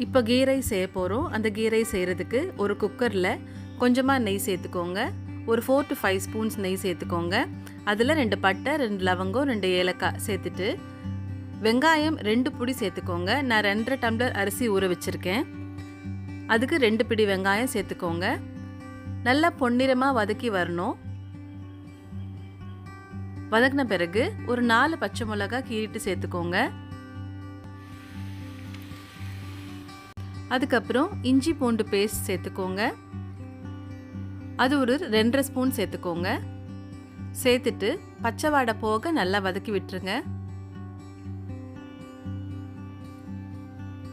இப்போ key rice செய்ய போகிறோம். அந்த கீ ரைஸ் செய்கிறதுக்கு ஒரு குக்கரில் கொஞ்சமாக நெய் சேர்த்துக்கோங்க. ஒரு 4 to 5 ஸ்பூன்ஸ் நெய் சேர்த்துக்கோங்க. அதில் 2 பட்டை, 2 லவங்கம், 2 ஏலக்காய் சேர்த்துட்டு வெங்காயம் 2 பிடி சேர்த்துக்கோங்க. நான் 2.5 டம்ளர் அரிசி ஊற வச்சுருக்கேன். அதுக்கு 2 பிடி வெங்காயம் சேர்த்துக்கோங்க. நல்லா பொன்னிறமாக வதக்கி வரணும். வதக்கின பிறகு ஒரு 4 பச்சை மிளகாய் கீறிட்டு சேர்த்துக்கோங்க. அதுக்கப்புறம் இஞ்சி பூண்டு பேஸ்ட் சேர்த்துக்கோங்க. அது ஒரு 2.5 ஸ்பூன் சேர்த்துக்கோங்க. சேர்த்துட்டு பச்சை வாடை போக நல்லா வதக்கி விட்டுருங்க.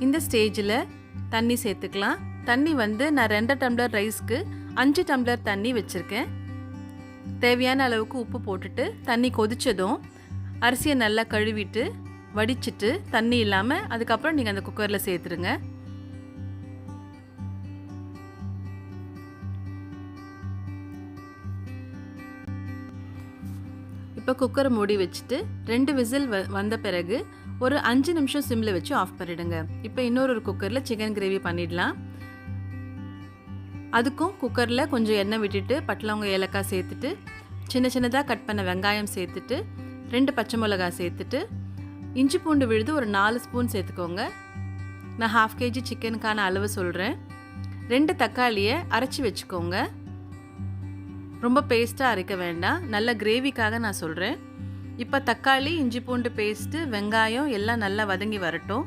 இந்த ஸ்டேஜில் தண்ணி சேர்த்துக்கலாம். தண்ணி நான் 2 டம்ளர் ரைஸ்க்கு 5 டம்ளர் தண்ணி வச்சுருக்கேன். தேவையான அளவுக்கு உப்பு போட்டுட்டு தண்ணி கொதிச்சதும் அரிசியை நல்லா கழுவிட்டு வடிச்சிட்டு தண்ணி இல்லாமல் அதுக்கப்புறம் நீங்கள் அந்த குக்கரில் சேர்த்துருங்க. இப்போ குக்கரை மூடி வச்சுட்டு 2 விசில் வந்த பிறகு ஒரு 5 நிமிஷம் சிம்மில் வச்சு ஆஃப் பண்ணிவிடுங்க. இப்போ இன்னொரு குக்கரில் சிக்கன் கிரேவி பண்ணிடலாம். அதுக்கும் குக்கரில் கொஞ்சம் எண்ணெய் விட்டுட்டு பட்டலவங்க ஏலக்காய் சேர்த்துட்டு சின்ன சின்னதாக கட் பண்ண வெங்காயம் சேர்த்துட்டு 2 பச்சை மிளகாய் சேர்த்துட்டு இஞ்சி பூண்டு விழுது ஒரு 4 ஸ்பூன் சேர்த்துக்கோங்க. நான் 1/2 kg சிக்கனுக்கான அளவு சொல்கிறேன். 2 தக்காளியை அரைச்சி வச்சுக்கோங்க. ரொம்ப பேஸ்ட்டாக அரைக்க வேண்டாம், நல்ல கிரேவிக்காக நான் சொல்கிறேன். இப்போ தக்காளி, இஞ்சி பூண்டு பேஸ்ட்டு, வெங்காயம் எல்லாம் நல்லா வதங்கி வரட்டும்.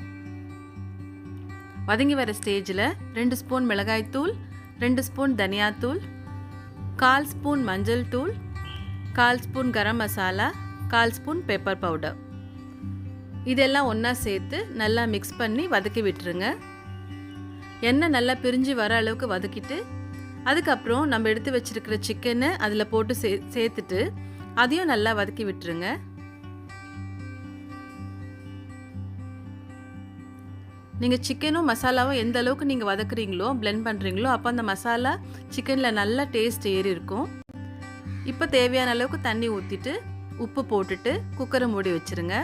வதங்கி வர ஸ்டேஜில் 2 ஸ்பூன் மிளகாய்த்தூள், 2 ஸ்பூன் தனியாத்தூள், 1/4 ஸ்பூன் மஞ்சள் தூள், 1/4 spoon garam masala, 1/4 spoon pepper powder இதெல்லாம் ஒன்றா சேர்த்து நல்லா மிக்ஸ் பண்ணி வதக்கி விட்டுருங்க. எண்ணெய் நல்லா பிரிஞ்சு வர அளவுக்கு வதக்கிட்டு அதுக்கப்புறம் நம்ம எடுத்து வச்சிருக்கிற சிக்கனை அதில் போட்டு சேர்த்துட்டு அதையும் நல்லா வதக்கி விட்டுருங்க. நீங்கள் சிக்கனும் மசாலாவும் எந்த அளவுக்கு நீங்கள் வதக்குறீங்களோ பிளெண்ட் பண்ணுறீங்களோ அப்போ அந்த மசாலா சிக்கனில் நல்லா டேஸ்ட் ஏறி இருக்கும். இப்போ தேவையான அளவுக்கு தண்ணி ஊற்றிட்டு உப்பு போட்டுட்டு குக்கரை மூடி வச்சுருங்க.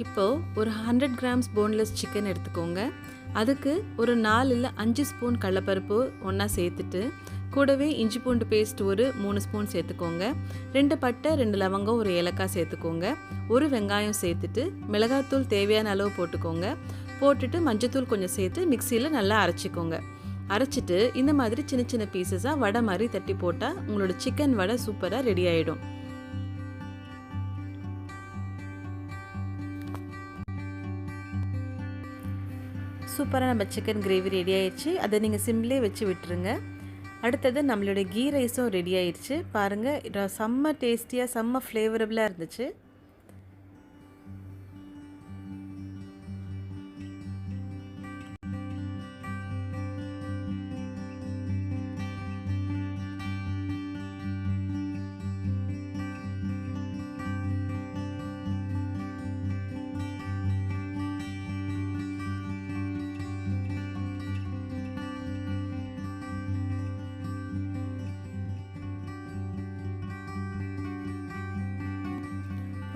இப்போது ஒரு 100 கிராம்ஸ் போன்லெஸ் சிக்கன் எடுத்துக்கோங்க. அதுக்கு ஒரு 4 இல்லை 5 ஸ்பூன் கடலைப்பருப்பு ஒன்றா சேர்த்துட்டு கூடவே இஞ்சி பூண்டு பேஸ்ட் ஒரு 3 ஸ்பூன் சேர்த்துக்கோங்க. 2 பட்டை, 2 லவங்கம், ஒரு ஏலக்காய் சேர்த்துக்கோங்க. ஒரு வெங்காயம் சேர்த்துட்டு மிளகாத்தூள் தேவையான அளவு போட்டுக்கோங்க. போட்டுட்டு மஞ்சத்தூள் கொஞ்சம் சேர்த்து மிக்சியில் நல்லா அரைச்சிக்கோங்க. அரைச்சிட்டு இந்த மாதிரி சின்ன சின்ன பீசஸாக வடை மாதிரி தட்டி போட்டால் உங்களோட சிக்கன் வடை சூப்பராக ரெடி ஆகிடும். சூப்பராக நம்ம சிக்கன் கிரேவி ரெடி ஆயிடுச்சு. அதை நீங்கள் சிம்லேயே வச்சு விட்டுருங்க. அடுத்தது நம்மளோட கீ ரைஸும் ரெடி ஆயிடுச்சு. பாருங்கள், செம்ம டேஸ்டியாக செம்ம ஃப்ளேவரபுளாக இருந்துச்சு.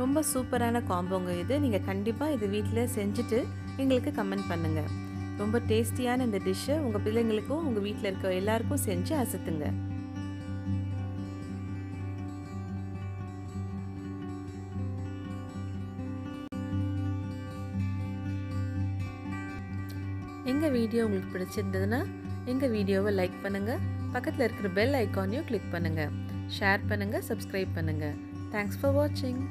ரொம்ப சூப்பரான காம்போங்க இது. நீங்கள் கண்டிப்பாக இது வீட்டில் செஞ்சுட்டு எங்களுக்கு கமெண்ட் பண்ணுங்கள். ரொம்ப டேஸ்டியான இந்த டிஷ்ஷை உங்கள் பிள்ளைங்களுக்கும் உங்கள் வீட்டில் இருக்க எல்லாருக்கும் செஞ்சு அசத்துங்க. எங்கள் வீடியோ உங்களுக்கு பிடிச்சிருந்ததுன்னா எங்கள் வீடியோவை லைக் பண்ணுங்கள். பக்கத்தில் இருக்கிற பெல் ஐக்கானையும் கிளிக் பண்ணுங்கள். ஷேர் பண்ணுங்கள், சப்ஸ்கிரைப் பண்ணுங்கள். தேங்க்ஸ் ஃபார் வாட்சிங்.